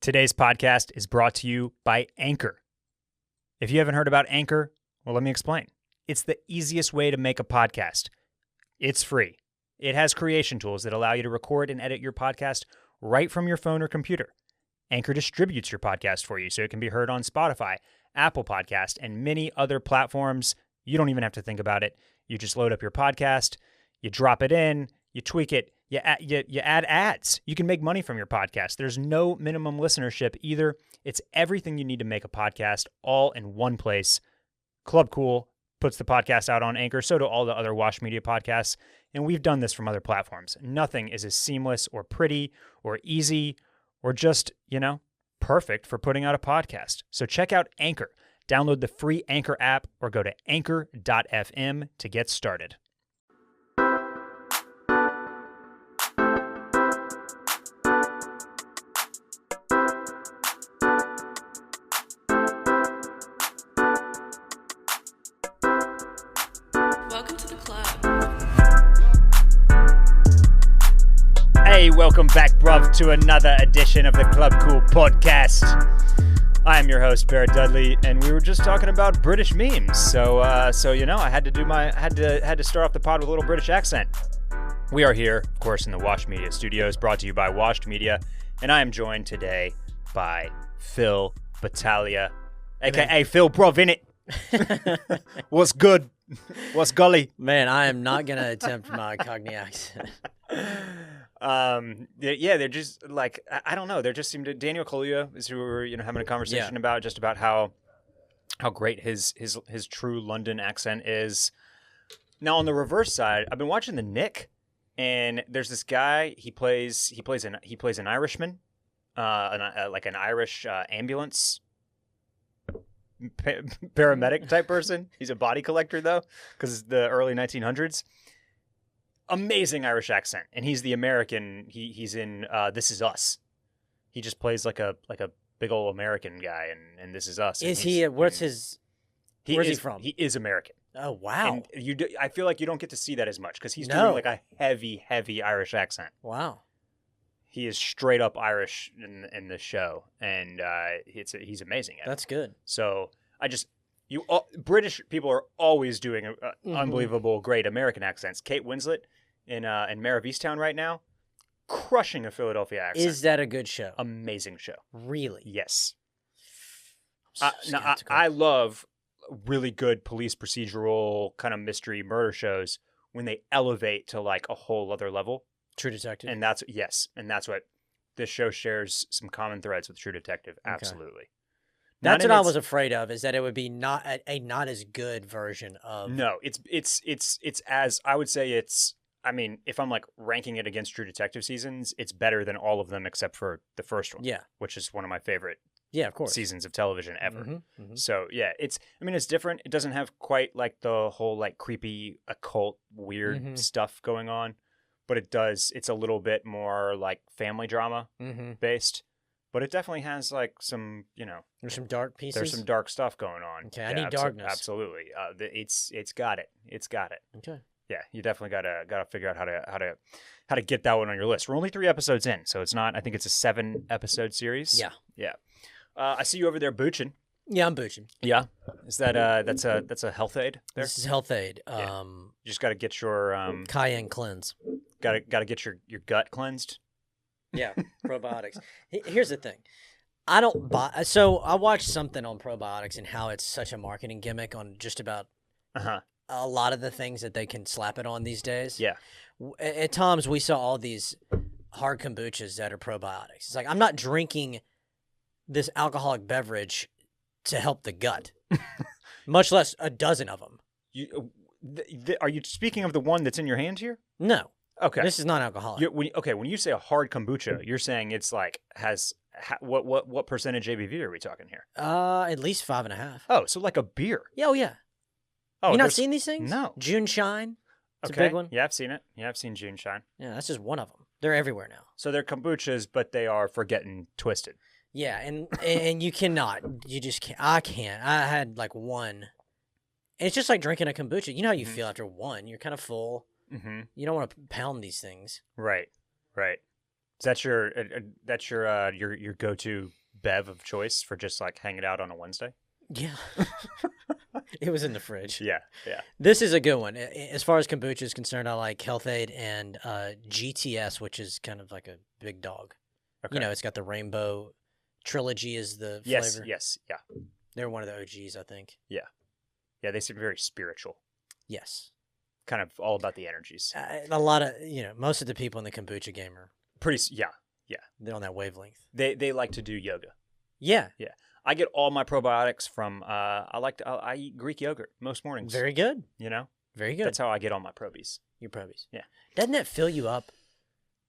Today's podcast is brought to you by Anchor. If you haven't heard about Anchor, well, let me explain. It's the easiest way to make a podcast. It's free. It has creation tools that allow you to record and edit your podcast right from your phone or computer. Anchor distributes your podcast for you so it can be heard on Spotify, Apple Podcast, and many other platforms. You don't even have to think about it. You just load up your podcast, you drop it in, you tweak it, you add ads. You can make money from your podcast. There's no minimum listenership either. It's everything you need to make a podcast all in one place. Club Cool puts the podcast out on Anchor. So do all the other Wash Media podcasts. And we've done this from other platforms. Nothing is as seamless or pretty or easy or just, perfect for putting out a podcast. So check out Anchor. Download the free Anchor app or go to anchor.fm to get started. Welcome to the club. Hey, welcome back, bruv, to another edition of the Club Cool podcast. I am your host, Barrett Dudley, and we were just talking about British memes. So I had to start off the pod with a little British accent. We are here, of course, in the Wash Media studios, brought to you by Washed Media, and I am joined today by Phil Battaglia, aka Phil Bruv Innit. What's good? What's gully? Man, I am not going to attempt my Cockney accent. They're just like, I don't know. There just seemed to, Daniel Kaluuya is who we were, having a conversation about, just about how great his true London accent is. Now on the reverse side, I've been watching The Nick, and there's this guy. He plays an Irishman, like an Irish ambulance paramedic type person. He's a body collector though, because it's the early 1900s. Amazing Irish accent, and he's the American. He's in This Is Us. He just plays like a big old American guy, and This Is Us. Is he? Where's he from? He is American. Oh wow! And I feel like you don't get to see that as much because he's doing like a heavy Irish accent. Wow. He is straight up Irish in the show, and he's amazing at it. That's good. So British people are always doing unbelievable, great American accents. Kate Winslet in Mare of Easttown right now, crushing a Philadelphia accent. Is that a good show? Amazing show. Really? Yes. Now, I love really good police procedural kind of mystery murder shows when they elevate to like a whole other level. True Detective. And that's what this show shares some common threads with True Detective. Absolutely. Okay. That's what I was afraid of, is that it would be not as good version of. No, it's as I would say it's. I mean, if I'm like ranking it against True Detective seasons, it's better than all of them except for the first one. Yeah, which is one of my favorite. Yeah, of course. Seasons of television ever. Mm-hmm, mm-hmm. So yeah, it's different. It doesn't have quite like the whole like creepy occult weird stuff going on, but it does. It's a little bit more like family drama based. But it definitely has like some, There's some dark pieces. There's some dark stuff going on. Okay, I need darkness. Absolutely, it's got it. It's got it. Okay. Yeah, you definitely gotta figure out how to get that one on your list. We're only 3 episodes in, so it's not. I think it's a 7-episode series. Yeah. I see you over there booching. Yeah, I'm booching. Yeah, is that that's a health aid there? This is health aid. Yeah. You just got to get your cayenne cleanse. Got to get your gut cleansed. Yeah, probiotics. Here's the thing. I don't buy. So I watched something on probiotics and how it's such a marketing gimmick on just about a lot of the things that they can slap it on these days. Yeah. At times we saw all these hard kombuchas that are probiotics. It's like, I'm not drinking this alcoholic beverage to help the gut, much less a dozen of them. Are you speaking of the one that's in your hand here? No. Okay. This is not alcoholic. When you say a hard kombucha, you're saying it's like what percentage ABV are we talking here? At least 5.5. Oh, so like a beer. Yeah, oh yeah. Oh, you not seen these things? No. June Shine. It's okay. a big one. Yeah, I've seen it. Yeah, I've seen June Shine. Yeah, that's just one of them. They're everywhere now. So they're kombuchas, but they are for getting twisted. Yeah, and you cannot. You just can't. I can't. I had like one. And it's just like drinking a kombucha. You know how you feel after one. You're kind of full. Mm-hmm. You don't want to pound these things. Right. Is that your go-to bev of choice for just like hanging out on a Wednesday? Yeah. It was in the fridge. Yeah. This is a good one. As far as kombucha is concerned, I like Health Aid and GTS, which is kind of like a big dog. Okay. You know, it's got the rainbow trilogy is the flavor. Yes, yeah. They're one of the OGs, I think. Yeah. Yeah, they seem very spiritual. Yes. Kind of all about the energies. A lot of, most of the people in the kombucha game are yeah. They're on that wavelength. They like to do yoga. Yeah. Yeah. I get all my probiotics from I eat Greek yogurt most mornings. Very good. Very good. That's how I get all my probies. Your probies. Yeah. Doesn't that fill you up?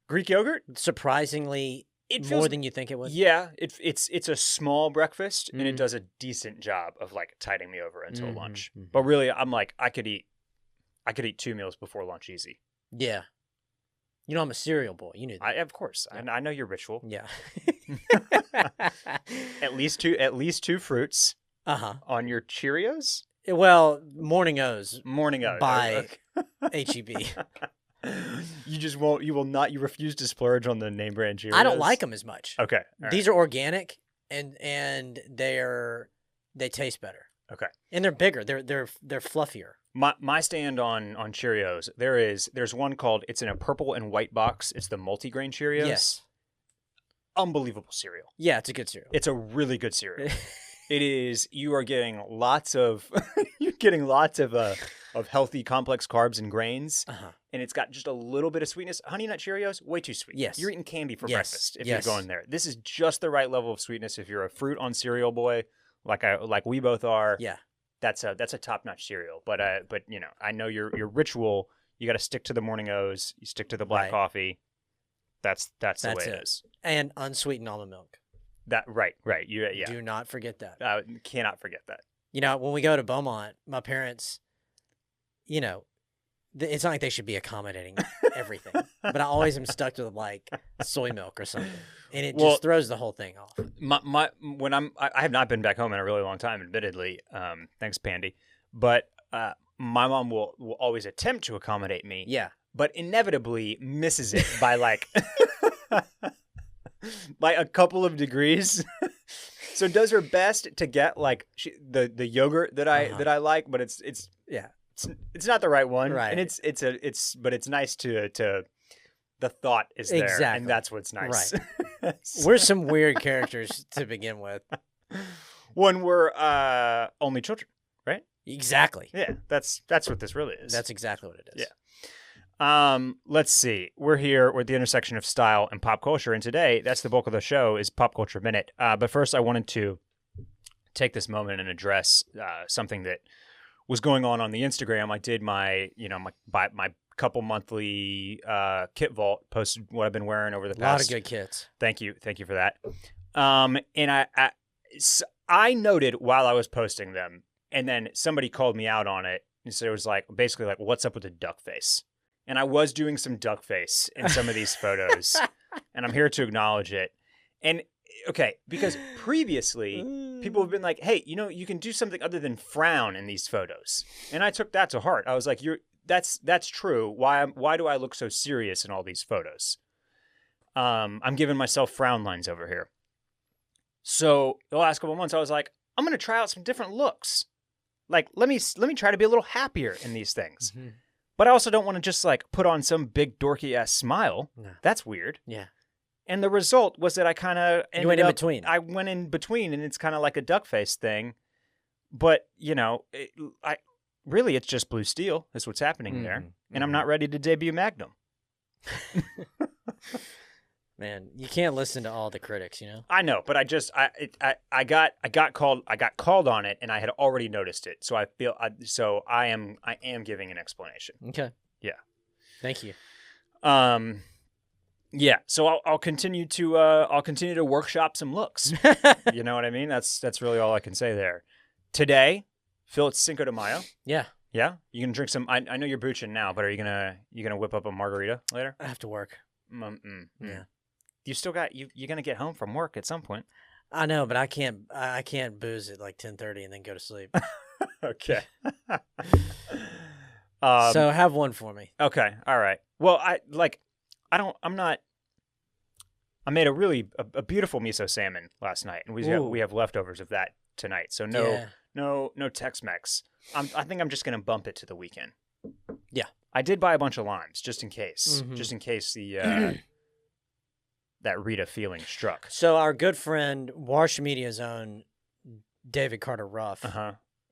Greek yogurt? Surprisingly, more than you think it would. Yeah, it's a small breakfast and it does a decent job of like tiding me over until lunch. But really, I'm like I could eat 2 meals before lunch easy. Yeah. I'm a cereal boy. You knew that. Of course. Yeah. I know your ritual. Yeah. At least two fruits. On your Cheerios? Well, Morning O's. Morning O's. By HEB. You refuse to splurge on the name brand Cheerios? I don't like them as much. Okay. These are organic and they taste better. Okay. And they're bigger. They're fluffier. My stand on Cheerios, there's one called, it's in a purple and white box. It's the multigrain Cheerios. Yes. Unbelievable cereal. Yeah, it's a good cereal. It's a really good cereal. It is. You are getting lots of healthy complex carbs and grains, and it's got just a little bit of sweetness. Honey Nut Cheerios, way too sweet. Yes. You're eating candy for breakfast if you're going there. This is just the right level of sweetness. If you're a fruit on cereal boy, like we both are, yeah, that's a top-notch cereal. But I know your ritual. You got to stick to the Morning O's. You stick to the black coffee. That's the way it is. And unsweetened almond milk. That right. Yeah. Do not forget that. Cannot forget that. When we go to Beaumont, my parents, it's not like they should be accommodating everything, but I always am stuck to like soy milk or something, and it just throws the whole thing off. I have not been back home in a really long time, admittedly. Thanks, Pandy, but my mom will always attempt to accommodate me. Yeah, but inevitably misses it by like by a couple of degrees. So does her best to get like the yogurt that I like, but it's not the right one, right? And but it's nice to the thought is there, exactly, and that's what's nice. Right. We're some weird characters to begin with. When we're only children, right? Exactly. Yeah, that's what this really is. That's exactly what it is. Yeah. Let's see. We're here. We're at the intersection of style and pop culture, and today that's the bulk of the show is Pop Culture Minute. But first, I wanted to take this moment and address something that was going on the Instagram. I did my couple monthly kit vault, posted what I've been wearing over the past. A lot of good kits. Thank you for that. And I noted while I was posting them, and then somebody called me out on it, and so it was like basically like, what's up with the duck face? And I was doing some duck face in some of these photos, and I'm here to acknowledge it. And okay, because previously people have been like, hey, you can do something other than frown in these photos. And I took that to heart. I was like, that's true. Why do I look so serious in all these photos? I'm giving myself frown lines over here. So the last couple of months I was like, I'm going to try out some different looks. Like, let me try to be a little happier in these things. Mm-hmm. But I also don't want to just like put on some big dorky ass smile. No. That's weird. Yeah. And the result was that I kind of went in between. I went in between, and it's kind of like a duck face thing. But it's just blue steel. Is what's happening there, and I'm not ready to debut Magnum. Man, you can't listen to all the critics, I know, but I got called on it, and I had already noticed it. So I am giving an explanation. Okay. Yeah. Thank you. Yeah. So I'll continue to workshop some looks. You know what I mean? That's really all I can say there. Today, Phil, it's Cinco de Mayo. Yeah. Yeah. You can drink some. I know you're boochin' now, but are you gonna whip up a margarita later? I have to work. Yeah. You still got you're gonna get home from work at some point. I know, but I can't booze at like 10:30 and then go to sleep. Okay. So have one for me. Okay. All right. Well, I'm I made a beautiful miso salmon last night, and we have leftovers of that tonight. So no Tex-Mex. I think I'm just gonna bump it to the weekend. Yeah, I did buy a bunch of limes just in case, the that Rita feeling struck. So our good friend, Wash Media's own David Carter Ruff,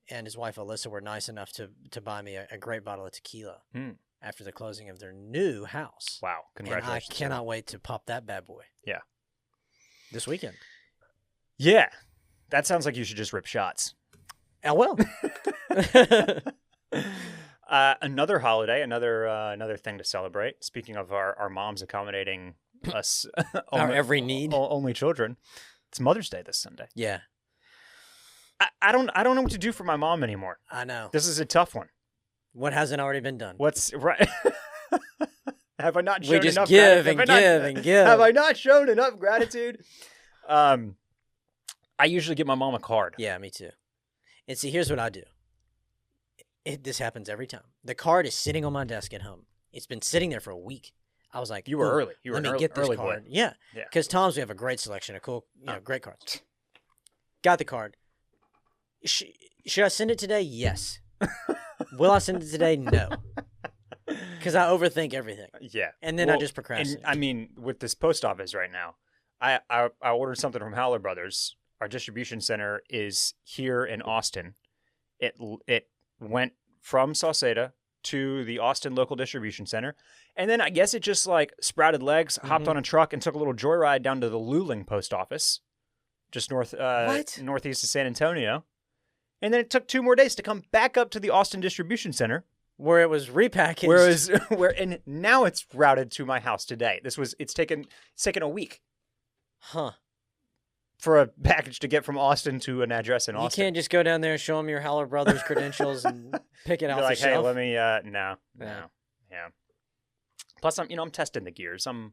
and his wife Alyssa were nice enough to buy me a great bottle of tequila after the closing of their new house. Wow, congratulations! And I cannot wait to pop that bad boy. Yeah, this weekend. Yeah, that sounds like you should just rip shots. I will. Another holiday, another thing to celebrate. Speaking of our moms accommodating us, our every need, only children. It's Mother's Day this Sunday. Yeah, I don't know what to do for my mom anymore. I know this is a tough one. What hasn't already been done? What's right? Have I not shown enough? We just give and give and give. Have I not shown enough gratitude? I usually get my mom a card. Yeah, me too. And see, here's what I do. This happens every time. The card is sitting on my desk at home. It's been sitting there for a week. I was like, you were early. Let me get this card. Boy. Yeah. Because Tom's, we have a great selection of cool, great cards. Got the card. Should I send it today? Yes. Will I send it today? No. Because I overthink everything. Yeah. And then I just procrastinate. I mean, with this post office right now, I ordered something from Howler Brothers. Our distribution center is here in Austin. It went from Sauceda to the Austin local distribution center. And then I guess it just like sprouted legs, hopped on a truck, and took a little joyride down to the Luling post office, just northeast of San Antonio. And then it took 2 more days to come back up to the Austin distribution center, where it was repackaged. And now it's routed to my house today. It's taken a week. Huh. For a package to get from Austin to an address in Austin. You can't just go down there and show them your Howler Brothers credentials and pick it out like, the shelf. Hey, let me, no. Yeah. Plus, I'm testing the gears. I'm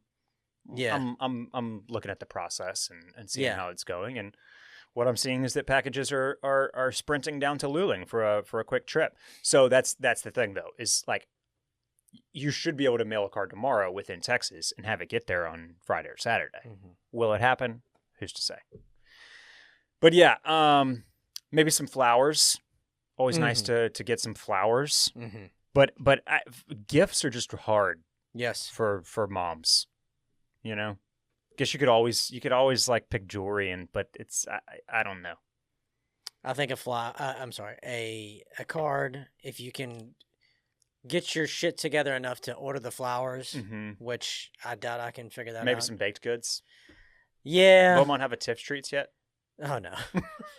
looking at the process and seeing how it's going. And what I'm seeing is that packages are sprinting down to Luling for a quick trip. So that's the thing, though, is like, you should be able to mail a card tomorrow within Texas and have it get there on Friday or Saturday. Mm-hmm. Will it happen? Who's to say? But yeah, maybe some flowers. Always nice to get some flowers. Mm-hmm. But gifts are just hard. Yes, for moms. Guess you could always like pick jewelry but it's I don't know. I think a card, if you can get your shit together enough to order the flowers, which I doubt I can figure that out. Maybe some baked goods. Yeah. Beaumont have a Tiff's treats yet? Oh, no.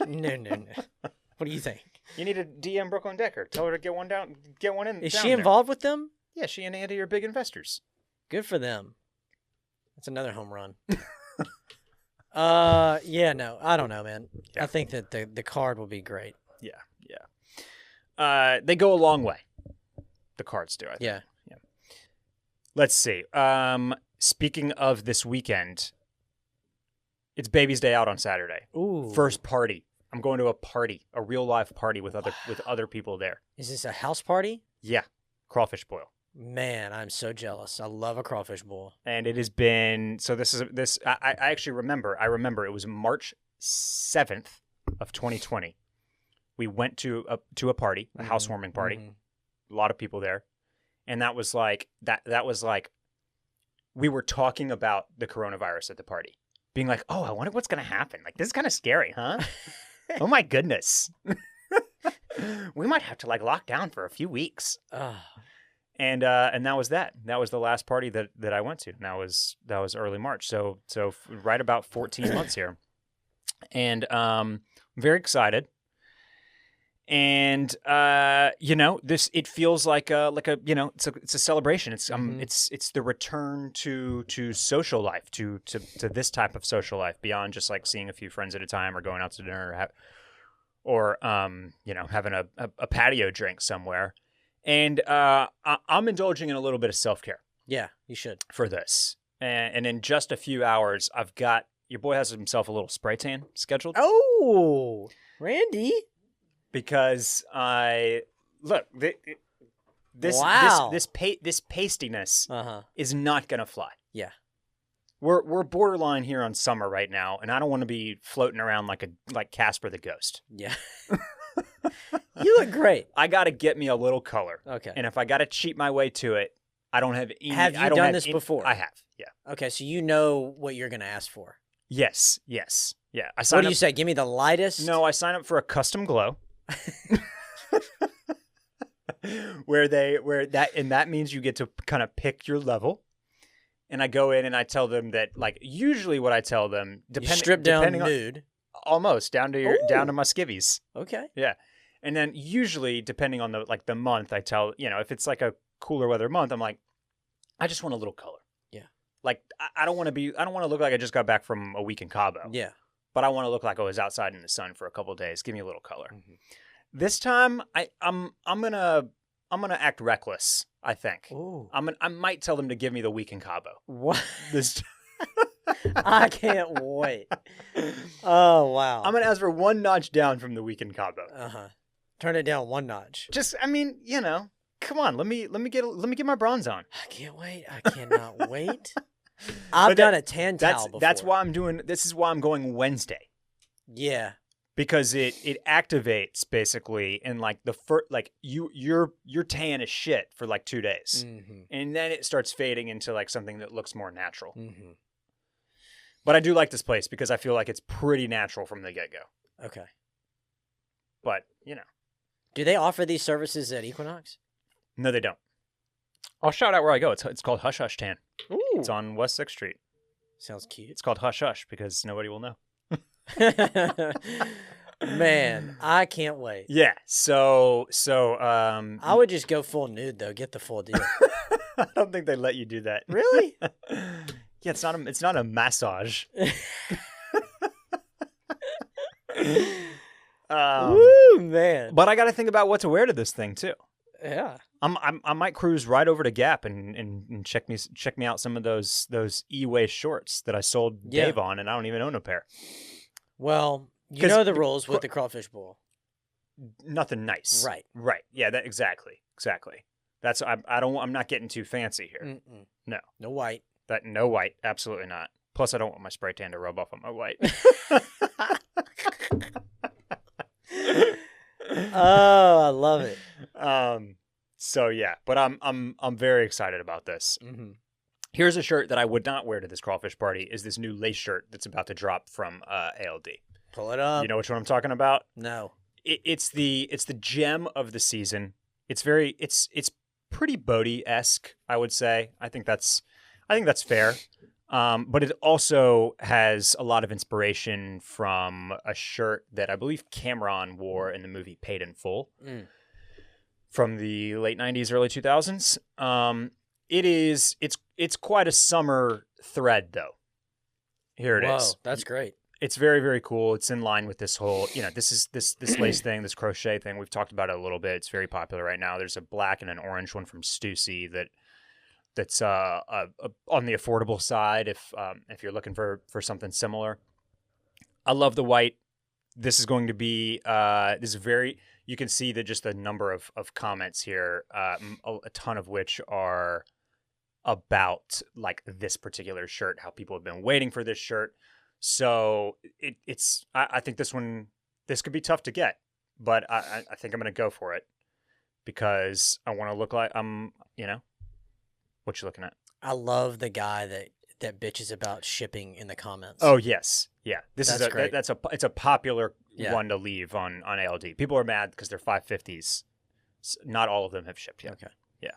No. What do you think? You need to DM Brooklyn Decker. Tell her to get one in. Is she involved with them? Yeah, she and Andy are big investors. Good for them. That's another home run. Yeah, no, I don't know, man. Yeah. I think that the card will be great. Yeah. They go a long way. The cards do, I think. Yeah. Let's see. Speaking of this weekend, it's Baby's Day Out on Saturday. Ooh. First party. I'm going to a party, a real live party with other people there. Is this a house party? Yeah. Crawfish boil. Man, I'm so jealous. I love a crawfish boil. And it has been I actually remember. I remember it was March 7th of 2020. We went to a party, a housewarming party. Mm-hmm. A lot of people there. And that was like we were talking about the coronavirus at the party. Being like, oh, I wonder what's going to happen. Like, this is kind of scary, huh? Oh, my goodness. We might have to, lock down for a few weeks. And that was that. That was the last party that I went to. And that was early March. So right about 14 months here. And I'm very excited. And it feels like it's a celebration. It's it's the return to social life, to this type of social life beyond just like seeing a few friends at a time or going out to dinner or having a patio drink somewhere. And I'm indulging in a little bit of self-care. Yeah, you should for this. And in just a few hours, I've got your boy has himself a little spray tan scheduled. Oh, Randy. Because this pastiness is not gonna fly. Yeah, We're borderline here on summer right now, and I don't want to be floating around like Casper the Ghost. Yeah. You look great. I got to get me a little color. Okay. And if I got to cheat my way to it, I don't have any. Have you done this before? I have. Yeah. Okay, so you know what you're going to ask for. Yes. Yeah. What do you say? Give me the lightest? No, I sign up for a custom glow. that means you get to kind of pick your level. And I go in and I tell them that, like, usually what I tell them, you strip down nude. Almost down to my skivvies. Okay. Yeah. And then usually, depending on the month, I tell, if it's like a cooler weather month, I'm like, I just want a little color. Yeah. Like, I don't want to look like I just got back from a week in Cabo. Yeah. But I want to look like I was outside in the sun for a couple of days. Give me a little color. Mm-hmm. This time, I'm gonna act reckless. I think. Ooh. I might tell them to give me the week in Cabo. What? This. I can't wait. Oh wow. I'm gonna ask for one notch down from the week in Cabo. Turn it down one notch. Just, come on. Let me get my bronze on. I can't wait. I cannot wait. I've done a tan towel before. That's why this is why I'm going Wednesday. Yeah. Because it activates basically, and like your tan is shit for like 2 days, and then it starts fading into like something that looks more natural. Mm-hmm. But I do like this place because I feel like it's pretty natural from the get go. Okay. But do they offer these services at Equinox? No, they don't. I'll shout out where I go. It's called Hush Hush Tan. Ooh. It's on West 6th Street. Sounds cute. It's called Hush Hush because nobody will know. Man, I can't wait. Yeah. So I would just go full nude though. Get the full deal. I don't think they let you do that. Really? Yeah, it's not a massage. Woo, man. But I got to think about what to wear to this thing too. Yeah. I might cruise right over to Gap and check me out some of those AYYY shorts that I sold Dave on, and I don't even own a pair. Well, you know the rules with the Crawfish Bowl. Nothing nice. Right. Yeah. Exactly. That's I'm not getting too fancy here. Mm-mm. No. No white. No white. Absolutely not. Plus, I don't want my spray tan to rub off on my white. Oh, I love it. So yeah, but I'm very excited about this. Mm-hmm. Here's a shirt that I would not wear to this crawfish party. Is this new lace shirt that's about to drop from ALD? Pull it up. You know which one I'm talking about? No. It's the gem of the season. It's pretty Bodie-esque, I would say. I think that's fair. But it also has a lot of inspiration from a shirt that I believe Cameron wore in the movie Paid in Full from the late 90s, early 2000s. It's quite a summer thread though. Here it is. Whoa, that's great. It's very, very cool. It's in line with this whole, this lace thing, this crochet thing. We've talked about it a little bit. It's very popular right now. There's a black and an orange one from Stussy that's on the affordable side if you're looking for something similar. I love the white. This is going to be you can see that just the number of comments here, a ton of which are about like this particular shirt, how people have been waiting for this shirt. So I think this could be tough to get, but I think I'm going to go for it because I want to look like what you looking at? I love the guy that bitches about shipping in the comments. Oh yes. Yeah. That's great. It's a popular one to leave on ALD. People are mad because they're 550s. Not all of them have shipped yet. Okay. Yeah.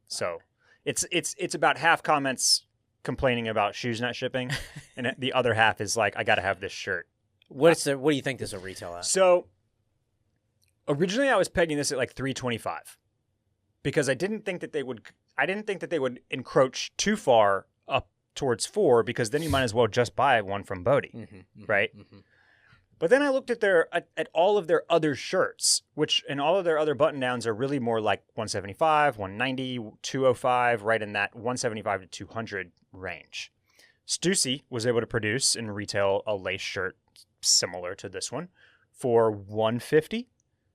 So it's about half comments complaining about shoes not shipping, and the other half is like, I got to have this shirt. What do you think this will retail at? So originally I was pegging this at like $325 because I didn't think that they would encroach too far up towards $4 because then you might as well just buy one from Bodie, right? Mm-hmm. But then I looked at all of their other shirts, and all of their other button downs are really more like 175, 190, 205, right in that 175 to 200 range. Stussy was able to produce and retail a lace shirt similar to this one for $150.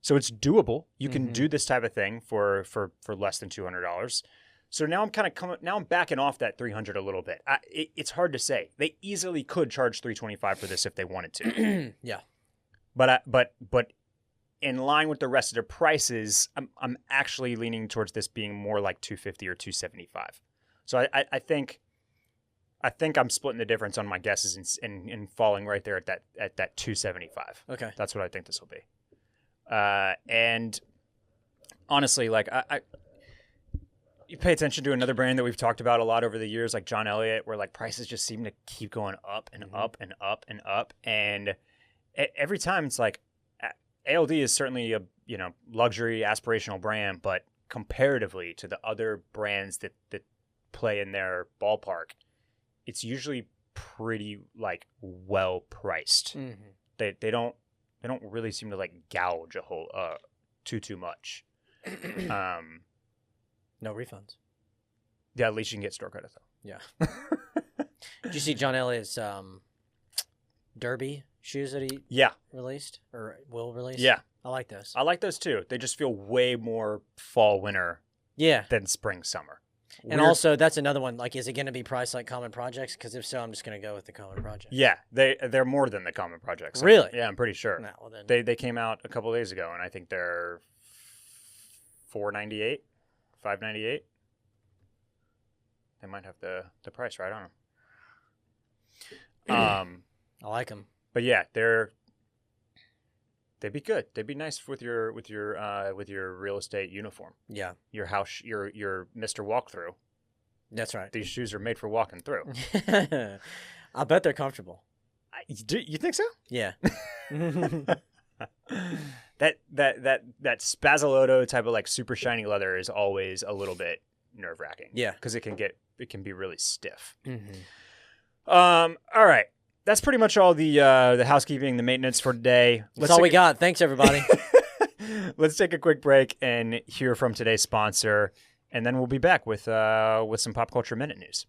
So it's doable. You can do this type of thing for less than $200. So now I'm I'm backing off that 300 a little bit. It's hard to say. They easily could charge 325 for this if they wanted to. Yeah. But in line with the rest of their prices, I'm actually leaning towards this being more like 250 or 275. So I think I'm splitting the difference on my guesses and falling right there at that 275. Okay. That's what I think this will be. And honestly, like you pay attention to another brand that we've talked about a lot over the years, like John Elliott, where like prices just seem to keep going up and up and up and up. And every time it's like ALD is certainly a, luxury aspirational brand, but comparatively to the other brands that play in their ballpark, it's usually pretty like well priced. They don't really seem to like gouge a whole too much. No refunds. Yeah, at least you can get store credit though. Yeah. Did you see John Elliott's Derby shoes that he released or will release? Yeah. I like those. I like those too. They just feel way more fall winter than spring summer. And also, that's another one. Like, is it going to be priced like Common Projects? Because if so, I'm just going to go with the Common Projects. Yeah, they're more than the Common Projects. Really? Yeah, I'm pretty sure. No, well then... They came out a couple days ago, and I think they're $498, $598. They might have the price right on them. I like them. But yeah, they'd be good. They'd be nice with your real estate uniform. Yeah. Your house, your Mr. Walkthrough. That's right. These shoes are made for walking through. I bet they're comfortable. You think so? Yeah. That Spazzolotto type of like super shiny leather is always a little bit nerve-wracking. Yeah. Because it can be really stiff. All right. That's pretty much all the housekeeping, the maintenance for today. That's all we got. Thanks, everybody. Let's take a quick break and hear from today's sponsor, and then we'll be back with some Pop Culture Minute news.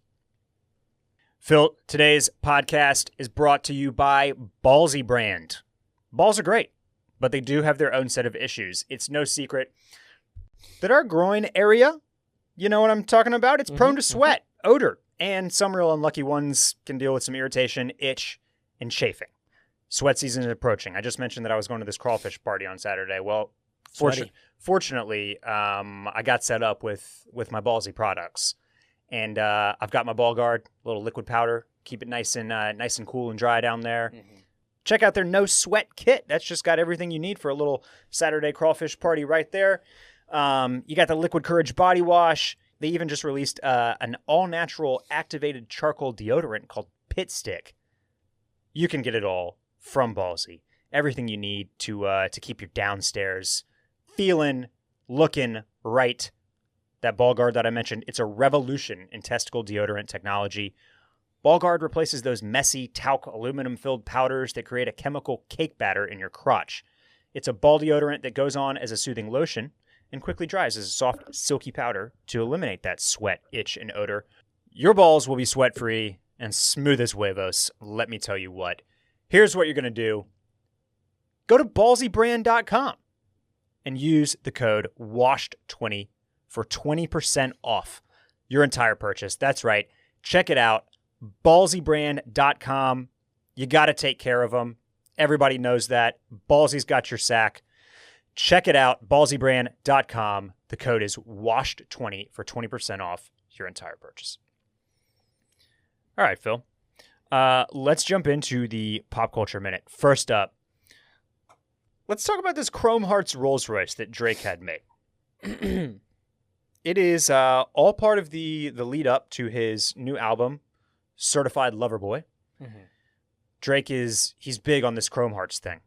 Phil, today's podcast is brought to you by BOYZ brand. Balls are great, but they do have their own set of issues. It's no secret that our groin area, you know what I'm talking about? It's prone to sweat, odor, and some real unlucky ones can deal with some irritation, itch, and chafing. Sweat season is approaching. I just mentioned that I was going to this crawfish party on Saturday. Well, fortunately, I got set up with my BOYZ products. And I've got my ball guard, a little liquid powder, keep it nice and cool and dry down there. Check out their No Sweat kit. That's just got everything you need for a little Saturday crawfish party right there. You got the Liquid Courage body wash. They even just released an all-natural activated charcoal deodorant called Pit Stick. You can get it all from BOYZ. Everything you need to keep your downstairs feeling, looking right. That ball guard that I mentioned, it's a revolution in testicle deodorant technology. Ball guard replaces those messy talc aluminum-filled powders that create a chemical cake batter in your crotch. It's a ball deodorant that goes on as a soothing lotion and quickly dries as a soft, silky powder to eliminate that sweat, itch, and odor. Your balls will be sweat-free and smooth as huevos, let me tell you what. Here's what you're going to do. Go to ballzybrand.com and use the code WASHED20 for 20% off your entire purchase. That's right. Check it out. Ballzybrand.com. You got to take care of them. Everybody knows that. Ballsy's got your sack. Check it out. Ballzybrand.com. The code is WASHED20 for 20% off your entire purchase. All right, Phil. Let's jump into the Pop Culture Minute. First up, let's talk about this Chrome Hearts Rolls Royce that Drake had made. It is all part of the lead up to his new album, Certified Lover Boy. Drake he's big on this Chrome Hearts thing.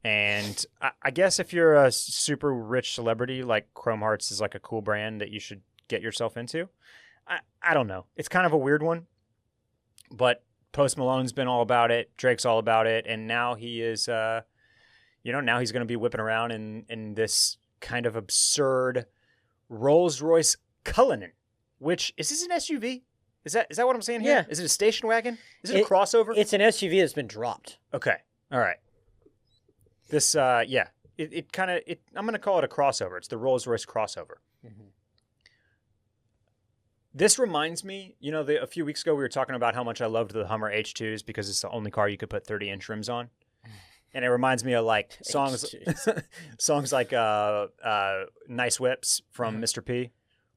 And I guess if you're a super rich celebrity, like Chrome Hearts is like a cool brand that you should get yourself into. I don't know. It's kind of a weird one. But Post Malone's been all about it. Drake's all about it. And now he is, now he's going to be whipping around in this kind of absurd Rolls-Royce Cullinan, which is this an SUV? Is that what I'm saying here? Yeah. Is it a station wagon? Is it a crossover? It's an SUV that's been dropped. Okay. All right. This, I'm going to call it a crossover. It's the Rolls-Royce crossover. This reminds me, a few weeks ago we were talking about how much I loved the Hummer H2s because it's the only car you could put 30-inch rims on. And it reminds me of like songs like Nice Whips from Mr. P,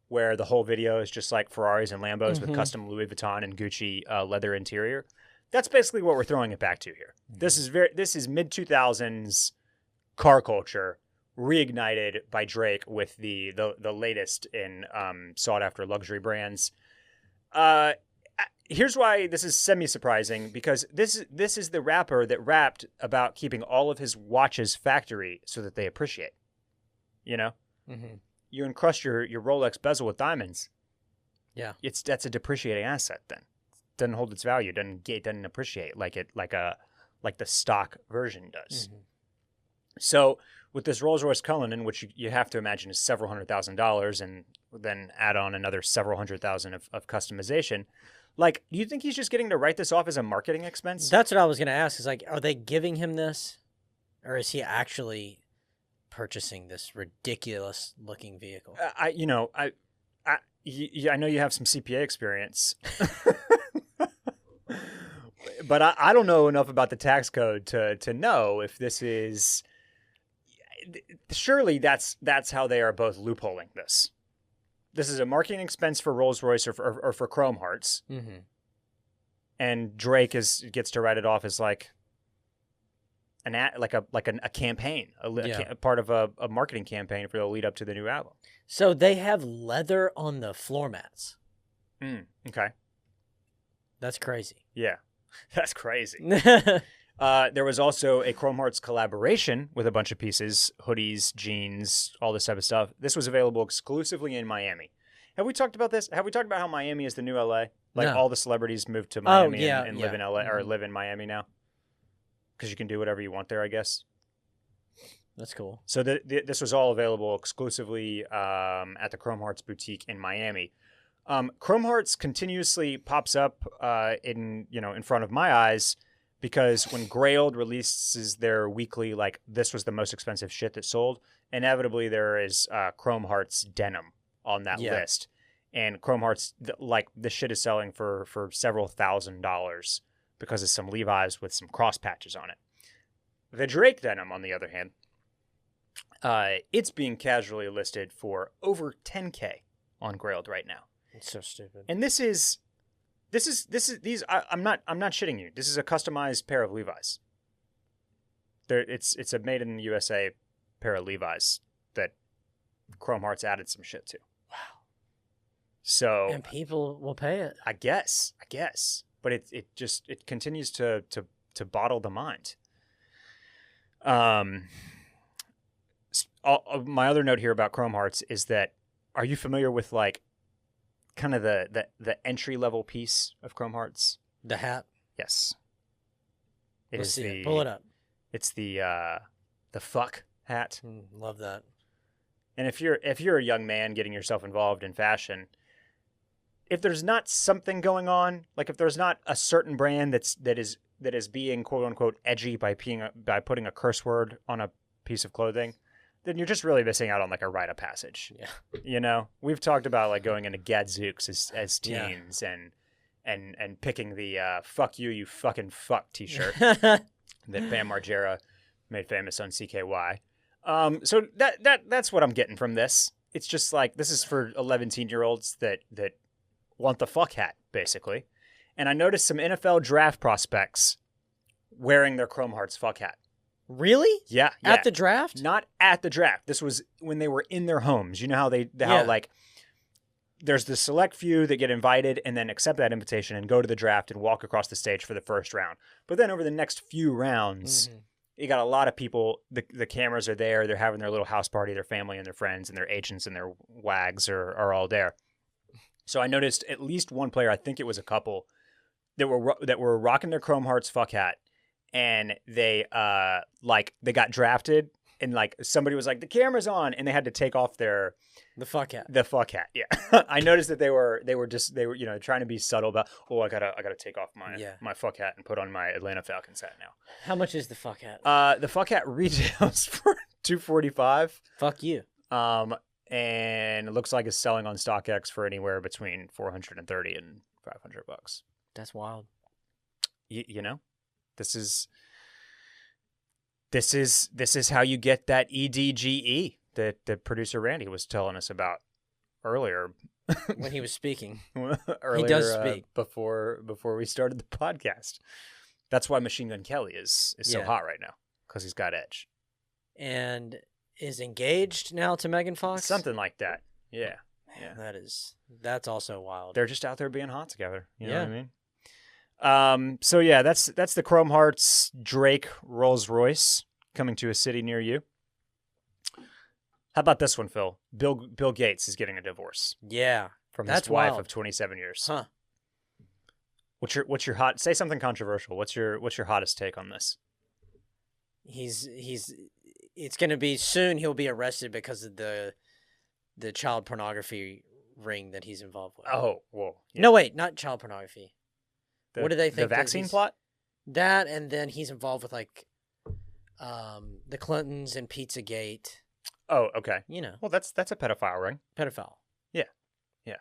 where the whole video is just like Ferraris and Lambos with custom Louis Vuitton and Gucci leather interior. That's basically what we're throwing it back to here. This is mid-2000s car culture reignited by Drake with the latest in sought-after luxury brands. Here's why this is semi-surprising, because this is the rapper that rapped about keeping all of his watches factory so that they appreciate. You encrust your Rolex bezel with diamonds. Yeah, that's a depreciating asset. Then doesn't hold its value. Doesn't appreciate like the stock version does. So with this Rolls-Royce Cullinan, which you have to imagine is several $100,000, and then add on another several $100,000 of customization. Like, do you think he's just getting to write this off as a marketing expense? That's what I was going to ask. Is like, are they giving him this, or is he actually purchasing this ridiculous-looking vehicle? I know you have some CPA experience, but I don't know enough about the tax code to know if this is. Surely that's how they are both loopholing this. This is a marketing expense for Rolls-Royce or for Chrome Hearts. And Drake gets to write it off as like a campaign, a part of a marketing campaign for the lead up to the new album. So they have leather on the floor mats. Okay. That's crazy. Yeah, that's crazy. There was also a Chrome Hearts collaboration with a bunch of pieces, hoodies, jeans, all this type of stuff. This was available exclusively in Miami. Have we talked about this? Have we talked about how Miami is the new LA? Like all the celebrities moved to Miami and live in LA or live in Miami now? Because you can do whatever you want there, I guess. That's cool. So this was all available exclusively at the Chrome Hearts boutique in Miami. Chrome Hearts continuously pops up in front of my eyes. Because when Grailed releases their weekly, like, this was the most expensive shit that sold, inevitably there is Chrome Hearts denim on that list. And Chrome Hearts, this shit is selling for several $1,000s because of some Levi's with some cross patches on it. The Drake denim, on the other hand, it's being casually listed for over $10K on Grailed right now. It's so stupid. And this is I'm not shitting you. This is a customized pair of Levi's. It's a made in the USA pair of Levi's that Chrome Hearts added some shit to. Wow. So and people will pay it. I guess. But it continues to bottle the mind. My other note here about Chrome Hearts is that, are you familiar with like kind of the entry level piece of Chrome Hearts? The hat? Yes. Let's see it. Pull it up. It's the fuck hat. Love that. And if you're a young man getting yourself involved in fashion, if there's not something going on, like if there's not a certain brand that is being quote unquote edgy by putting a curse word on a piece of clothing, then you're just really missing out on like a rite of passage. Yeah. We've talked about like going into Gadzooks as teens and picking the fuck you fucking fuck t-shirt that Bam Margera made famous on CKY. So that's what I'm getting from this. It's just like, this is for 11-year-olds that want the fuck hat, basically. And I noticed some NFL draft prospects wearing their Chrome Hearts fuck hat. Really? Yeah. At the draft? Not at the draft. This was when they were in their homes. You know how there's the select few that get invited and then accept that invitation and go to the draft and walk across the stage for the first round. But then over the next few rounds, you got a lot of people, the cameras are there, they're having their little house party, their family and their friends and their agents and their wags are all there. So I noticed at least one player, I think it was a couple, that were rocking their Chrome Hearts fuck hat. And they got drafted, and like somebody was like, the camera's on, and they had to take off the fuck hat. Yeah. I noticed that they were trying to be subtle about, I gotta take off my fuck hat and put on my Atlanta Falcons hat now. How much is the fuck hat? The fuck hat retails for $245. Fuck you. and it looks like it's selling on StockX for anywhere between $430 and $500. That's wild. You know, this is how you get that EDGE that the producer Randy was telling us about earlier. When he was speaking. Earlier, he does speak. Before we started the podcast. That's why Machine Gun Kelly is so hot right now, because he's got edge. And is engaged now to Megan Fox? Something like that. Yeah. Man, yeah. That's also wild. They're just out there being hot together. You know what I mean? So yeah, that's the Chrome Hearts Drake Rolls Royce coming to a city near you. How about this one, Phil? Bill Gates is getting a divorce. Yeah. From his wife of 27 years. Huh. What's your hot? Say something controversial. What's your hottest take on this? It's going to be soon. He'll be arrested because of the child pornography ring that he's involved with. Oh, whoa. Yeah. No, wait, not child pornography. What do they think? The vaccine plot? That, and then he's involved with like the Clintons and Pizzagate. Oh, okay. You know. Well, that's a pedophile ring. Pedophile. Yeah. Yeah.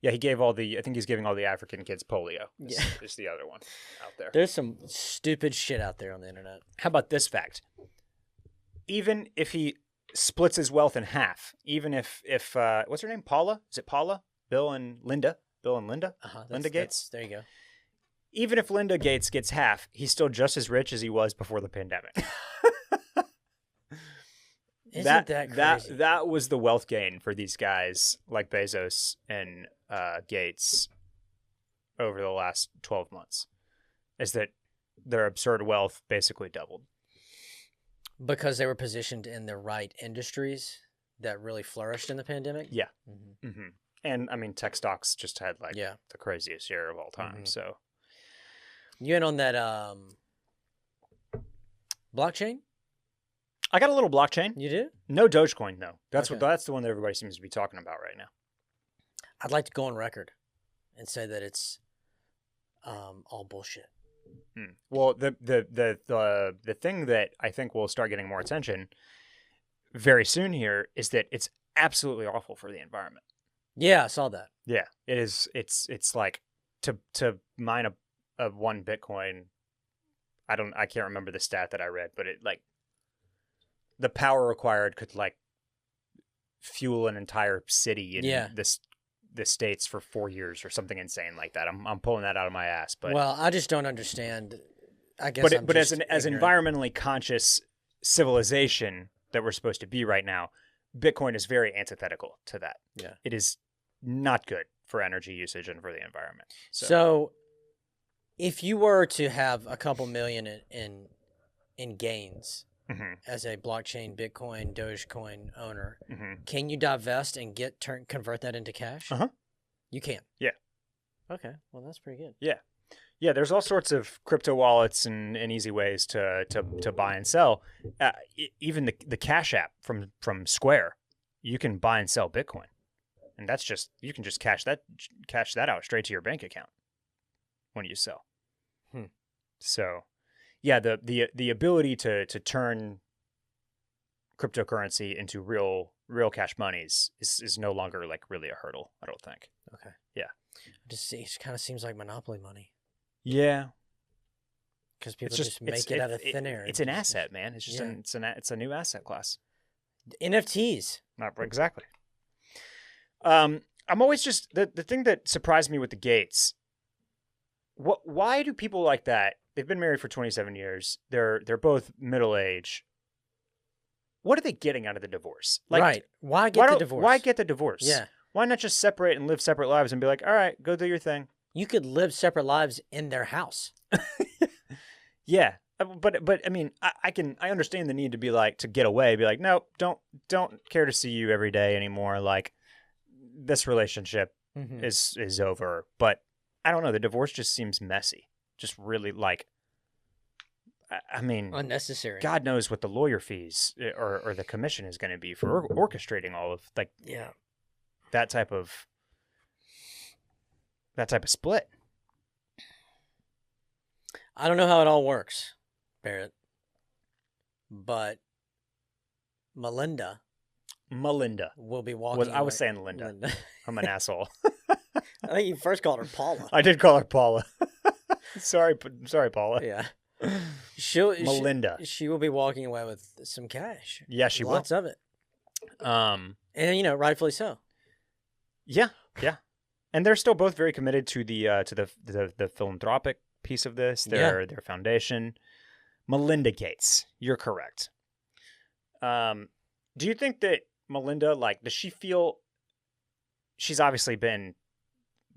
Yeah, I think he's giving all the African kids polio. Yeah. Is the other one out there. There's some stupid shit out there on the internet. How about this fact? Even if he splits his wealth in half, even if what's her name? Paula? Is it Paula? Bill and Linda? Linda Gates? There you go. Even if Linda Gates gets half, he's still just as rich as he was before the pandemic. Isn't that crazy? That was the wealth gain for these guys like Bezos and Gates over the last 12 months, is that their absurd wealth basically doubled. Because they were positioned in the right industries that really flourished in the pandemic? Yeah. Mm-hmm. Mm-hmm. And, I mean, tech stocks just had, the craziest year of all time, Mm-hmm. so. You in on that blockchain? I got a little blockchain. You do? No Dogecoin, though. That's the one that everybody seems to be talking about right now. I'd like to go on record and say that it's all bullshit. Well, the thing that I think will start getting more attention very soon here is that it's absolutely awful for the environment. Yeah, I saw that. Yeah, it is. It's like to mine a one Bitcoin. I can't remember the stat that I read, but it like the power required could like fuel an entire city in the States for 4 years or something insane like that. I'm pulling that out of my ass, but well, I just don't understand. I guess, but as environmentally conscious civilization that we're supposed to be right now, Bitcoin is very antithetical to that. Yeah, it is not good for energy usage and for the environment. So if you were to have a couple million in gains as a blockchain, Bitcoin, Dogecoin owner, can you divest and convert that into cash? You can. Yeah. Okay. Well, that's pretty good. Yeah. Yeah. There's all sorts of crypto wallets and easy ways to buy and sell. Even the Cash App from Square, you can buy and sell Bitcoin, and that's just you can just cash that out straight to your bank account when you sell. So, yeah, the ability to turn cryptocurrency into real cash monies is no longer like really a hurdle, I don't think. Okay. Yeah. It kind of seems like monopoly money. Yeah. Because people just make it out of thin air. It's an asset, man. It's just it's a new asset class. NFTs. Not exactly. I'm always just the thing that surprised me with the Gates. Why do people like that? They've been married for 27 years. They're both middle age. What are they getting out of the divorce? Like, right. Why get the divorce? Why get the divorce? Yeah. Why not just separate and live separate lives and be like, all right, go do your thing. You could live separate lives in their house. Yeah. But I mean, I understand the need to be like, to get away, be like, no, don't care to see you every day anymore. Like, this relationship is over. But I don't know. The divorce just seems messy. Just really like, I mean, unnecessary. God knows what the lawyer fees or the commission is going to be for orchestrating all of like that type of split. I don't know how it all works, Barrett, but Melinda Melinda will be walking. I was saying Linda. I'm an asshole. I think you first called her Paula. I did call her Paula. Sorry, Paula. Yeah. Melinda. She will be walking away with some cash. Yeah, she will. Lots of it. And rightfully so. Yeah. And they're still both very committed to the philanthropic piece of this, their foundation. Melinda Gates, you're correct. Do you think that Melinda, does she feel she's obviously been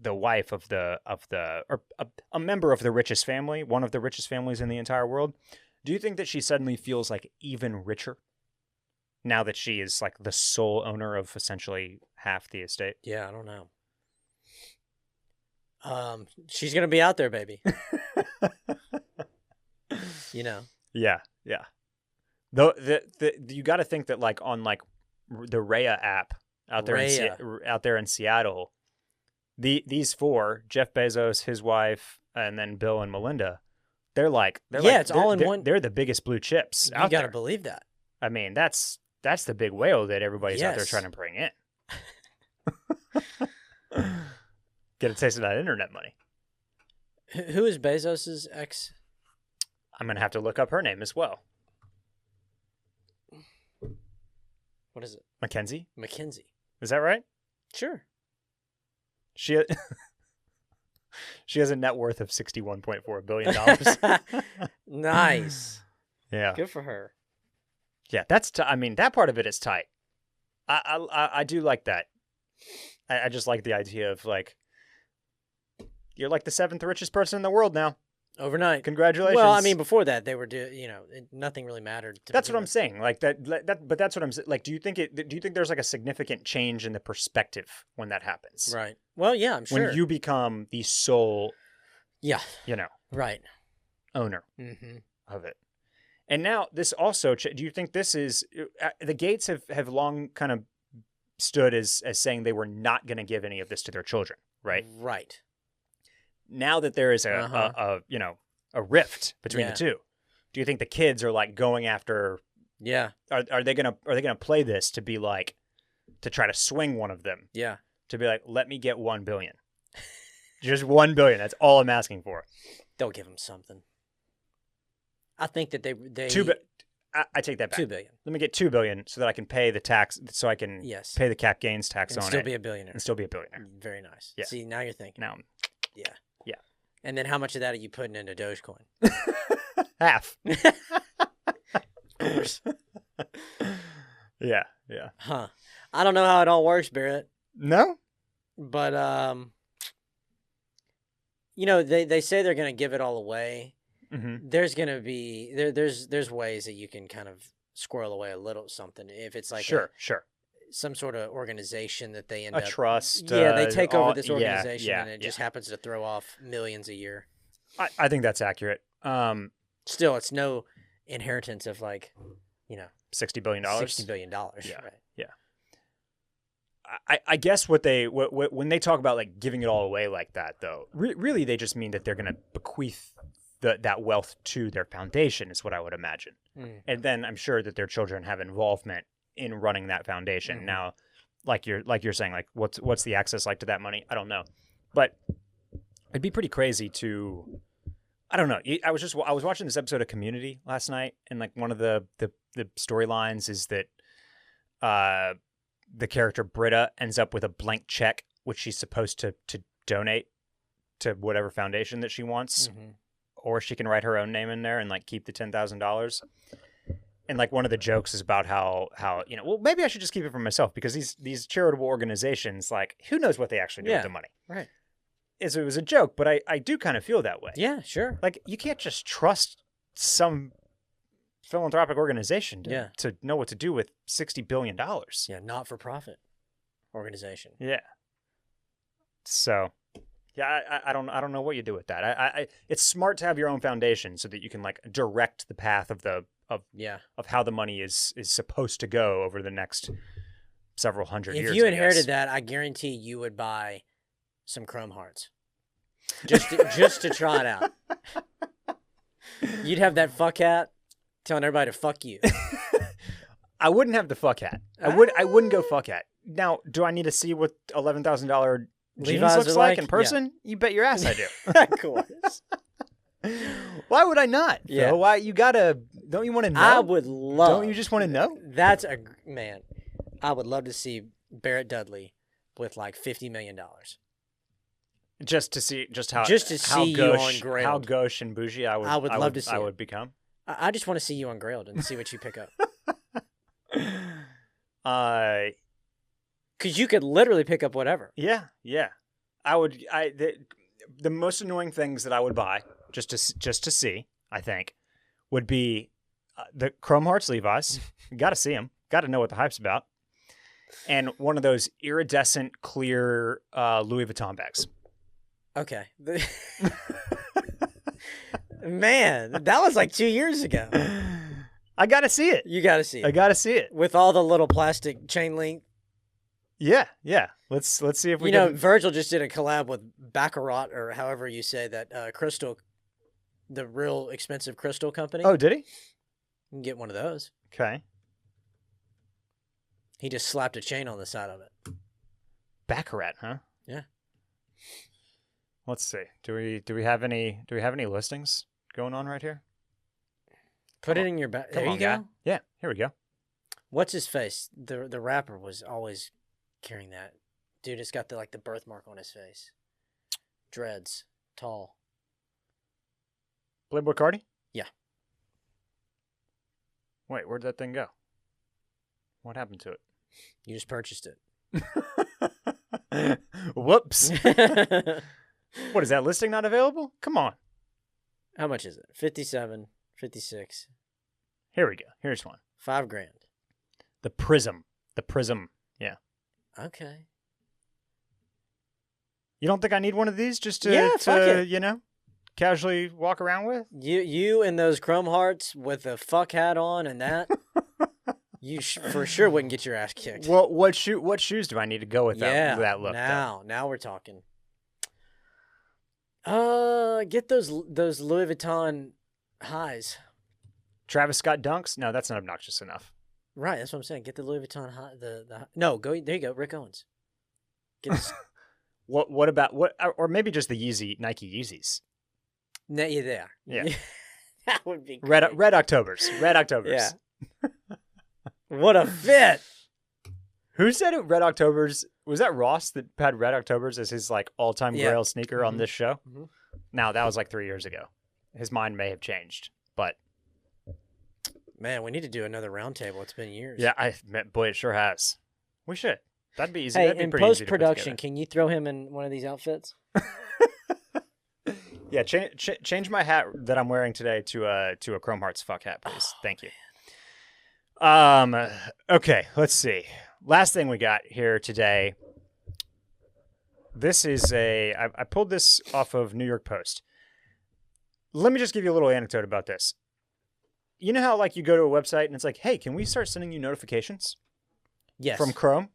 the wife of a member of the richest family, one of the richest families in the entire world? Do you think that she suddenly feels like even richer now that she is like the sole owner of essentially half the estate? Yeah, I don't know. She's gonna be out there, baby. Yeah. Though you got to think that on the Rhea app out there in Seattle, these four, Jeff Bezos, his wife, and then Bill and Melinda, it's all in one. They're the biggest blue chips out there. You got to believe that. I mean, that's the big whale that everybody's out there trying to bring in. Get a taste of that internet money. Who is Bezos's ex? I'm going to have to look up her name as well. What is it? Mackenzie? Mackenzie. Is that right? Sure. She has a net worth of $61.4 billion. Nice. Yeah. Good for her. Yeah, that part of it is tight. I do like that. I just like the idea of you're like the seventh richest person in the world now. Overnight. Congratulations. Well, I mean, before that, they were nothing really mattered. That's what I'm saying. But that's what I'm saying. Do you think there's a significant change in the perspective when that happens? Right. Well, yeah, I'm sure. When you become the sole, right, owner of it. And now this also, do you think this is, the Gates have long kind of stood as saying they were not going to give any of this to their children, right? Right. Now that there is a rift between the two, do you think the kids are going after? Yeah. Are they gonna play this to be to try to swing one of them? Yeah. To be let me get $1 billion, just $1 billion. That's all I'm asking for. They'll give them something. I think that they I take that back. $2 billion. Let me get $2 billion so that I can pay the tax, so I can pay the cap gains tax on it. And still be a billionaire. And still be a billionaire. Very nice. Yeah. See, now you're thinking. Now. Yeah. Yeah. And then how much of that are you putting into Dogecoin? Half. Of course. Yeah. Huh. I don't know how it all works, Barrett. No? But, they say they're going to give it all away. Mm-hmm. There's going to be, there's ways that you can kind of squirrel away a little something. If it's sure. Some sort of organization that they end up... A trust. Yeah, they take over this organization and it just happens to throw off millions a year. I think that's accurate. Still, it's no inheritance of $60 billion. $60 billion. Yeah. Right. Yeah. I guess when they talk about giving it all away like that, though, really they just mean that they're going to bequeath that wealth to their foundation, is what I would imagine. And then I'm sure that their children have involvement in running that foundation. Mm-hmm. Now, like you're saying, what's the access like to that money? I don't know, but it'd be pretty crazy to. I don't know. I was watching this episode of Community last night, and one of the storylines is that the character Britta ends up with a blank check, which she's supposed to donate to whatever foundation that she wants, or she can write her own name in there and keep the $10,000. And one of the jokes is about how well, maybe I should just keep it for myself, because these charitable organizations, who knows what they actually do with the money. Right. It was a joke, but I do kind of feel that way. Yeah, sure. You can't just trust some philanthropic organization to know what to do with $60 billion. Yeah, not-for-profit organization. Yeah. So, yeah, I don't know what you do with that. It's smart to have your own foundation so that you can direct the path of how the money is supposed to go over the next several hundred years. If you inherited that, I guarantee you would buy some Chrome Hearts just to try it out. You'd have that fuck hat telling everybody to fuck you. I wouldn't have the fuck hat. I wouldn't go fuck hat. Now, do I need to see what $11,000 jeans Levi's looks are like like? in person? You bet your ass I do. Of course. Why would I not? Yeah. Phil? Why you gotta? Don't you want to know? I would love. Don't you just want to know? That's a man. I would love to see Barrett Dudley with like $50 million. Just to see how Just to how see you gauche, on Grailed. how gauche and bougie I would love to see I it. would become. I just want to see you on Grailed and see what you pick up. Because you could literally pick up whatever. Yeah. I would. The most annoying things that I would buy just to see, I think, would be the Chrome Hearts Levi's. Got to see them. Got to know what the hype's about. And one of those iridescent clear Louis Vuitton bags. Okay. Man, that was like 2 years ago. I got to see it. You got to see it. I got to see it. With all the little plastic chain link. Yeah. Let's see if we can... Virgil just did a collab with Baccarat, or however you say that, crystal, the real expensive crystal company. Oh, did he? You can get one of those. Okay. He just slapped a chain on the side of it. Baccarat, huh? Yeah. Let's see. Do we have any listings going on right here? Put it in your back. There you go. Guy. Yeah, here we go. What's his face? The rapper was always carrying that. Dude, it's got the birthmark on his face. Dreads. Tall. Playboy Cardi? Yeah. Wait, where'd that thing go? What happened to it? You just purchased it. Whoops. What is that listing not available? Come on. How much is it? 57, 56. Here we go. Here's one. $5,000. The Prism. Yeah. Okay. You don't think I need one of these just to casually walk around with? You and those Chrome Hearts with a fuck hat on and that, you for sure wouldn't get your ass kicked. Well, what shoes do I need to go with that look? Now we're talking. Get those Louis Vuitton highs. Travis Scott dunks? No, that's not obnoxious enough. Right, that's what I'm saying. Get the Louis Vuitton high. No, go there. You go, Rick Owens. Get this. What about or maybe just the Nike Yeezys? No, you're there. Yeah, that would be great. Red Octobers. Yeah. What a fit. Who said it? Red Octobers. Was that Ross that had Red Octobers as his all-time grail sneaker on this show? Mm-hmm. Now that was 3 years ago. His mind may have changed, but man, we need to do another roundtable. It's been years. Yeah, boy, it sure has. We should. That'd be easy. Hey, That'd be in pretty easy to put post-production, together. can you throw him in one of these outfits? Yeah, change my hat that I'm wearing today to a Chrome Hearts fuck hat, please. Thank you. Okay, let's see. Last thing we got here today. This is I pulled this off of New York Post. Let me just give you a little anecdote about this. You know how you go to a website and it's like, hey, can we start sending you notifications? Yes. From Chrome?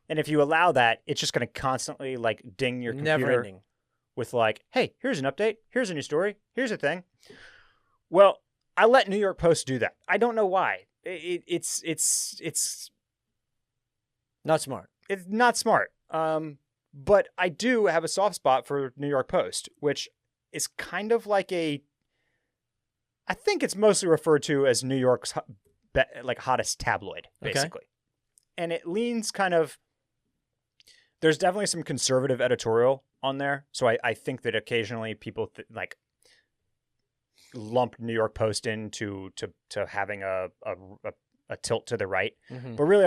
And if you allow that, it's just going to constantly ding your computer. Never ending. With hey, here's an update. Here's a new story. Here's a thing. Well, I let New York Post do that. I don't know why. It's not smart. It's not smart. But I do have a soft spot for New York Post, which is kind of I think it's mostly referred to as New York's hottest tabloid, basically. Okay. And it leans there's definitely some conservative editorial on there. So I think that occasionally people lump New York Post into having a tilt to the right. Mm-hmm. But really,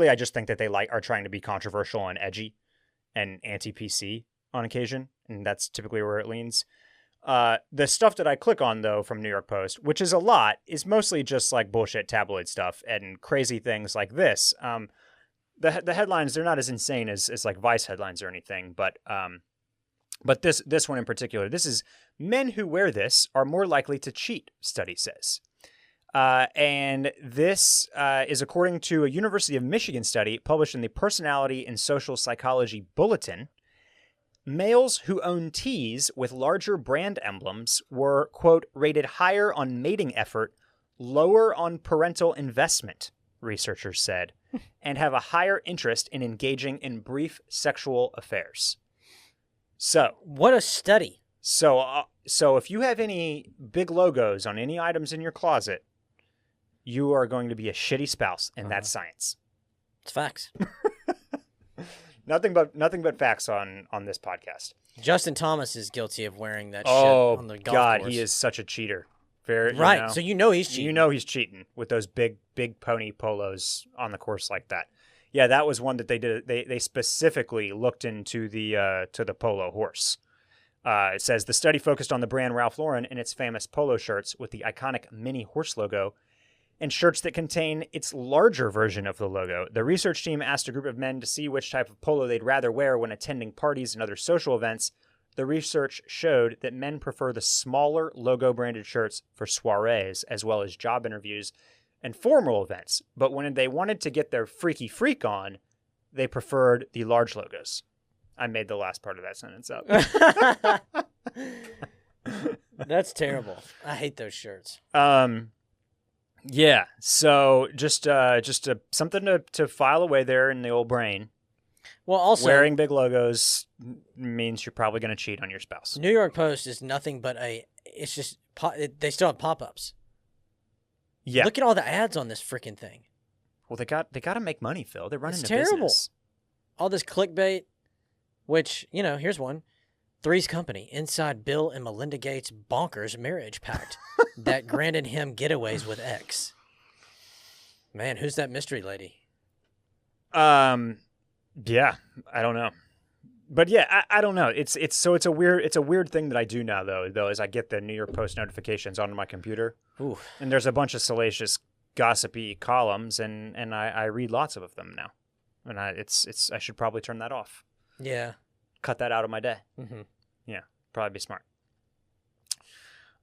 I just think that they are trying to be controversial and edgy and anti-PC on occasion. And that's typically where it leans. The stuff that I click on, though, from New York Post, which is a lot, is mostly just bullshit tabloid stuff and crazy things like this. The headlines, they're not as insane as Vice headlines or anything, but this one in particular, this is men who wear this are more likely to cheat, study says. And this is according to a University of Michigan study published in the Personality and Social Psychology Bulletin. Males who own tees with larger brand emblems were, quote, rated higher on mating effort, lower on parental investment, researchers said, and have a higher interest in engaging in brief sexual affairs. So, what a study. So if you have any big logos on any items in your closet, you are going to be a shitty spouse, and that's science. It's facts. Nothing but facts on this podcast. Justin Thomas is guilty of wearing that shit on the golf course. He is such a cheater. Very right. So he's cheating. You know he's cheating with those big pony polos on the course like that. Yeah, that was one that they did. They specifically looked into to the polo horse. It says the study focused on the brand Ralph Lauren and its famous polo shirts with the iconic mini horse logo and shirts that contain its larger version of the logo. The research team asked a group of men to see which type of polo they'd rather wear when attending parties and other social events. The research showed that men prefer the smaller logo-branded shirts for soirees as well as job interviews and formal events. But when they wanted to get their freaky freak on, they preferred the large logos. I made the last part of that sentence up. That's terrible. I hate those shirts. Yeah. So just something to file away there in the old brain. Well, also wearing big logos means you're probably going to cheat on your spouse. New York Post is nothing but it's just they still have pop-ups. Yeah. Look at all the ads on this freaking thing. Well, they got to make money, Phil. They're running a terrible. business. All this clickbait, which, here's one. Three's Company, inside Bill and Melinda Gates' bonkers marriage pact that granted him getaways with X. Man, who's that mystery lady? Yeah, I don't know. But yeah, I don't know. It's a weird thing that I do now though is I get the New York Post notifications on my computer. Ooh. And there's a bunch of salacious, gossipy columns, and I read lots of them now. And I should probably turn that off. Yeah. Cut that out of my day. Mm-hmm. Yeah, probably be smart.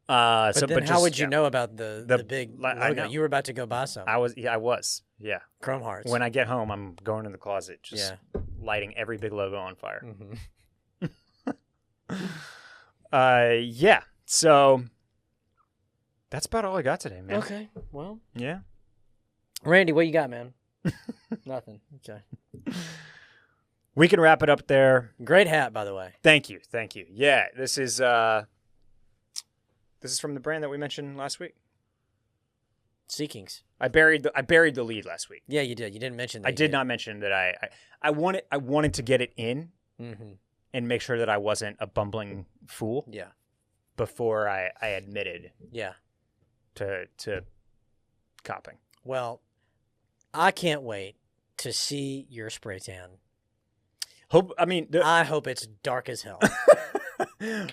But how would you know about the big logo? You were about to go buy some. I was. Yeah. Chrome Hearts. When I get home, I'm going in the closet, just lighting every big logo on fire. Mm-hmm. Yeah. So that's about all I got today, man. Okay. Well. Yeah. Randy, what you got, man? Nothing. Okay. We can wrap it up there. Great hat, by the way. Thank you. Yeah, this is from the brand that we mentioned last week. Seekings. I buried the lead last week. Yeah, you did. You didn't mention that. I did not mention that I wanted to get it in and make sure that I wasn't a bumbling fool. Yeah. Before I admitted. Yeah. To copping. Well, I can't wait to see your spray tan. I hope it's dark as hell.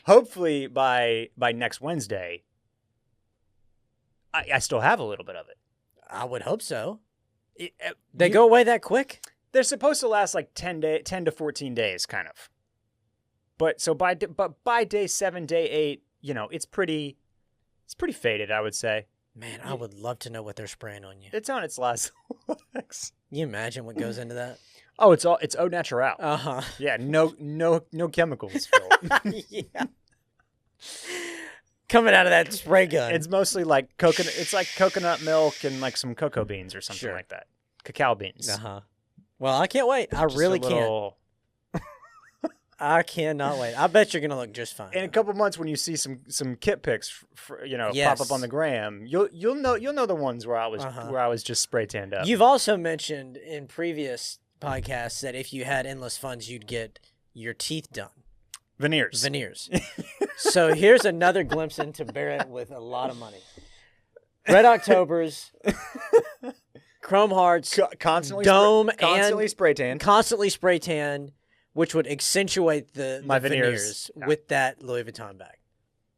Hopefully by next Wednesday, I still have a little bit of it. I would hope so. They go away that quick? They're supposed to last like 10 to 14 days, kind of. But by day 7, day 8, it's pretty faded, I would say. Man, I would love to know what they're spraying on you. It's on its last legs. Can you imagine what goes into that? Oh, it's au natural. Uh-huh. Yeah, no chemicals, Phil. Yeah. Coming out of that spray gun. It's mostly like coconut. It's like coconut milk and like some cocoa beans or something like that. Cacao beans. Uh-huh. Well, I can't wait. I really can't. I cannot wait. I bet you're gonna look just fine. In a couple months, when you see some kit pics, pop up on the gram, you'll know the ones where I was just spray tanned up. You've also mentioned in previous podcasts that if you had endless funds, you'd get your teeth done. Veneers. So here's another glimpse into Barrett with a lot of money. Red Octobers, Chrome Hearts, constantly spray tan. Constantly spray tan, which would accentuate the veneers with that Louis Vuitton bag.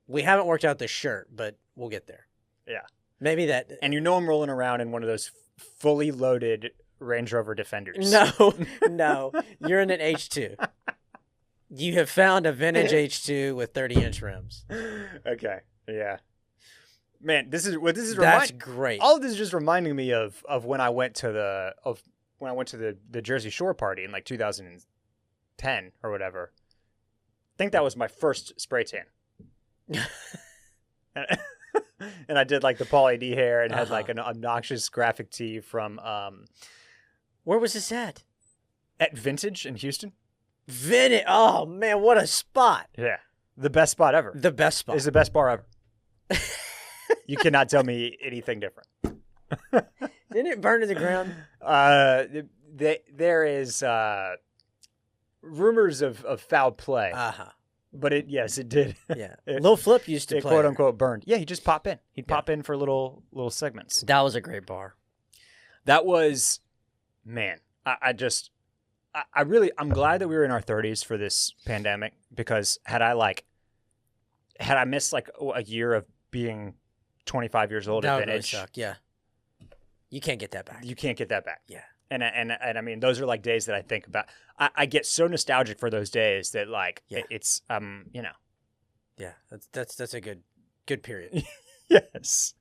We haven't worked out the shirt, but we'll get there. Yeah. Maybe that. And I'm rolling around in one of those fully loaded Range Rover Defenders. No. You're in an H2. You have found a vintage H2 with 30-inch rims. Okay. Yeah. Man, this is That's great. All of this is just reminding me of when I went to the Jersey Shore party in like 2010 or whatever. I think that was my first spray tan. And I did like the Pauly D hair and had like an obnoxious graphic tee from where was this at? At Vintage in Houston. Vintage. Oh man, what a spot. Yeah. The best spot ever. The best spot. It's the best bar ever. You cannot tell me anything different. Didn't it burn to the ground? There is rumors of foul play. But yes, it did. Yeah. Lil Flip used to play. Quote unquote burned. Yeah, he'd just pop in. He'd pop in for little segments. That was a great bar. That was, man, I'm glad that we were in our 30s for this pandemic, because had I missed like a year of being 25 years old at Vintage. Really suck. Yeah. You can't get that back. You can't get that back. Yeah. And I mean, those are like days that I think about. I get so nostalgic for those days that like it's you know. Yeah, that's a good period. Yes.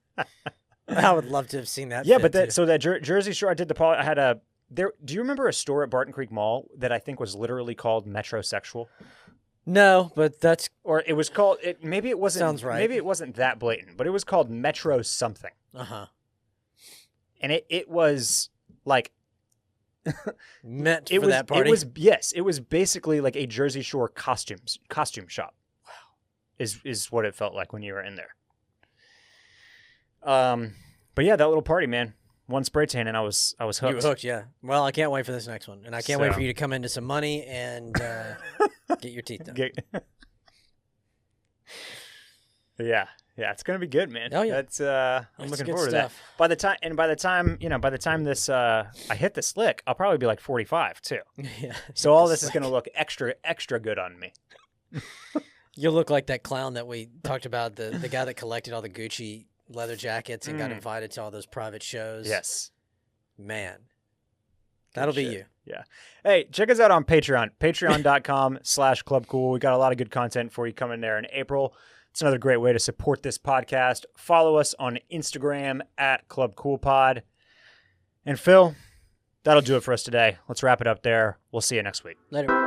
I would love to have seen that. Yeah, but that Jersey Shore, I did I had a there. Do you remember a store at Barton Creek Mall that I think was literally called Metrosexual? No, but that's it was called it. Maybe it wasn't. Sounds right. Maybe it wasn't that blatant, but it was called Metro something. And it was like meant for that party. It was basically like a Jersey Shore costume shop. Wow, is what it felt like when you were in there. But yeah, that little party, man. One spray tan and I was hooked. You were hooked, yeah. Well, I can't wait for this next one, and I can't wait for you to come into some money and get your teeth done. Yeah, it's gonna be good, man. Oh yeah, that's I'm looking forward to that. By the time this I hit this lick, I'll probably be like 45 too. Yeah. So all this is gonna look extra good on me. You'll look like that clown that we talked about, the guy that collected all the Gucci leather jackets and got invited to all those private shows. Yes. Man. That'll be you. Yeah. Hey, check us out on Patreon. Patreon.com/clubcool. We got a lot of good content for you coming there in April. It's another great way to support this podcast. Follow us on Instagram @ClubCoolPod. And Phil, that'll do it for us today. Let's wrap it up there. We'll see you next week. Later.